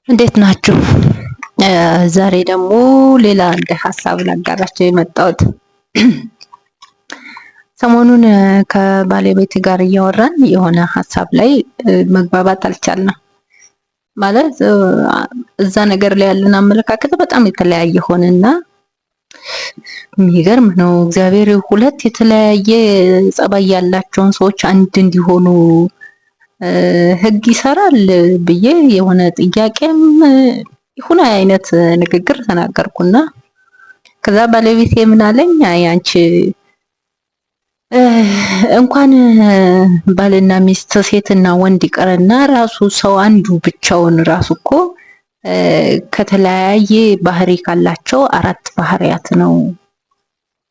እንዴት ናችሁ? ዛሬ ደግሞ ሌላ አንድ ሀሳብ ላጋራችሁ የመጣሁት ሰሞኑን ከባለቤት ጋር እያወራን የሆነ ሀሳብ ላይ መግባባት አልቻልንም። ማለት እዛ ነገር ላይ ያለን አመለካከት በጣም የተለያየ ሆነና የሚገርም ነው። እግዚአብሔር ሁለት የተለያየ ጸባይ ያላቸውን ሰዎች አንድ እንዲሆኑ ህግ ይሰራል ብዬ የሆነ ጥያቄም ይሁን አይነት ንግግር ተናገርኩና ከዛ ባለቤቴ ምን አለኝ፣ አይ አንቺ እንኳን ባልና ሚስት ሴትና ወንድ ይቀርና ራሱ ሰው አንዱ ብቻውን ራሱ እኮ ከተለያየ ባህሪ ካላቸው አራት ባህሪያት ነው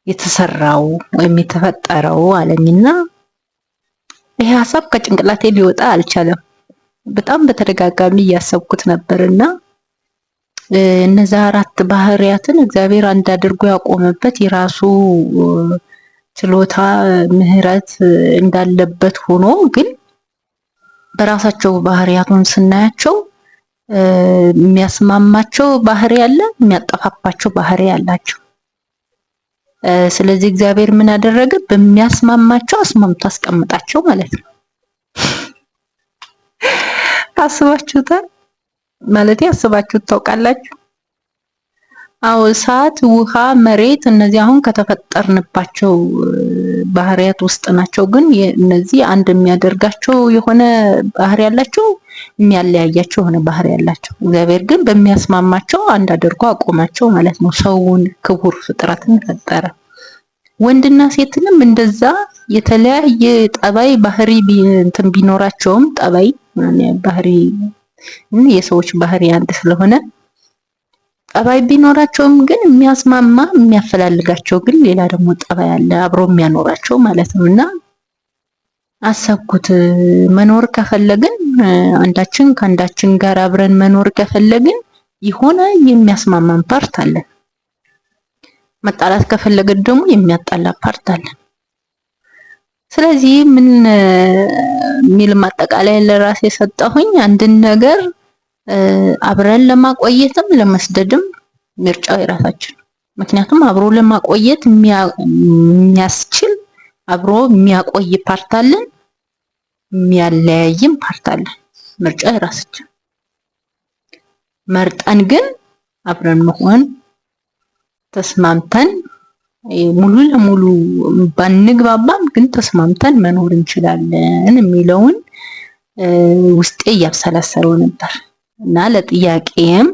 የተሰራው ወይም የተፈጠረው አለኝና ይሄ ሀሳብ ከጭንቅላቴ ሊወጣ አልቻለም። በጣም በተደጋጋሚ እያሰብኩት ነበርና እነዛ አራት ባህሪያትን እግዚአብሔር አንድ አድርጎ ያቆመበት የራሱ ችሎታ ምህረት እንዳለበት ሆኖ ግን በራሳቸው ባህሪያቱን ስናያቸው የሚያስማማቸው ባህሪ አለ፣ የሚያጠፋፋቸው ባህሪ አላቸው። ስለዚህ እግዚአብሔር ምን አደረገ? በሚያስማማቸው አስማምቶ አስቀምጣቸው ማለት ነው። አስባችሁታል? ማለት አስባችሁት ታውቃላችሁ? አዎ፣ እሳት፣ ውሃ፣ መሬት እነዚህ አሁን ከተፈጠርንባቸው ባህሪያት ውስጥ ናቸው። ግን እነዚህ አንድ የሚያደርጋቸው የሆነ ባህሪ ያላቸው፣ የሚያለያያቸው የሆነ ባህሪ ያላቸው። እግዚአብሔር ግን በሚያስማማቸው አንድ አድርጎ አቆማቸው ማለት ነው። ሰውን ክቡር ፍጥረትን ፈጠረ። ወንድና ሴትንም እንደዛ የተለያየ ጠባይ ባህሪ እንትን ቢኖራቸውም ጠባይ ባህሪ የሰዎች ባህሪ አንድ ስለሆነ ጠባይ ቢኖራቸውም ግን የሚያስማማ የሚያፈላልጋቸው ግን ሌላ ደግሞ ጠባይ አለ አብሮ የሚያኖራቸው ማለት ነው። እና አሰብኩት፣ መኖር ከፈለግን አንዳችን ከአንዳችን ጋር አብረን መኖር ከፈለግን የሆነ የሚያስማማን ፓርት አለ። መጣላት ከፈለግን ደግሞ የሚያጣላ ፓርት አለ። ስለዚህ ምን ሚል ማጠቃለያ ለራሴ ሰጠሁኝ፣ አንድን ነገር አብረን ለማቆየትም ለመስደድም ምርጫው የራሳችን። ምክንያቱም አብሮ ለማቆየት የሚያስችል አብሮ የሚያቆይ ፓርት አለን፣ የሚያለያይም ፓርት አለን። ምርጫው የራሳችን። መርጠን ግን አብረን መሆን ተስማምተን ሙሉ ለሙሉ ባንግባባም ግን ተስማምተን መኖር እንችላለን የሚለውን ውስጤ እያብሰለሰለው ነበር እና ለጥያቄም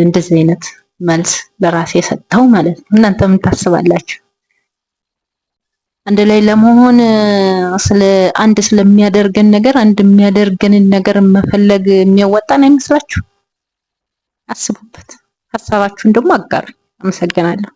እንደዚህ አይነት መልስ ለራሴ ሰጠው ማለት ነው። እናንተ ምን ታስባላችሁ? አንድ ላይ ለመሆን አንድ ስለሚያደርገን ነገር አንድ የሚያደርገንን ነገር መፈለግ የሚያዋጣን አይመስላችሁ? አስቡበት። ሀሳባችሁን ደግሞ አጋሩ። አመሰግናለሁ።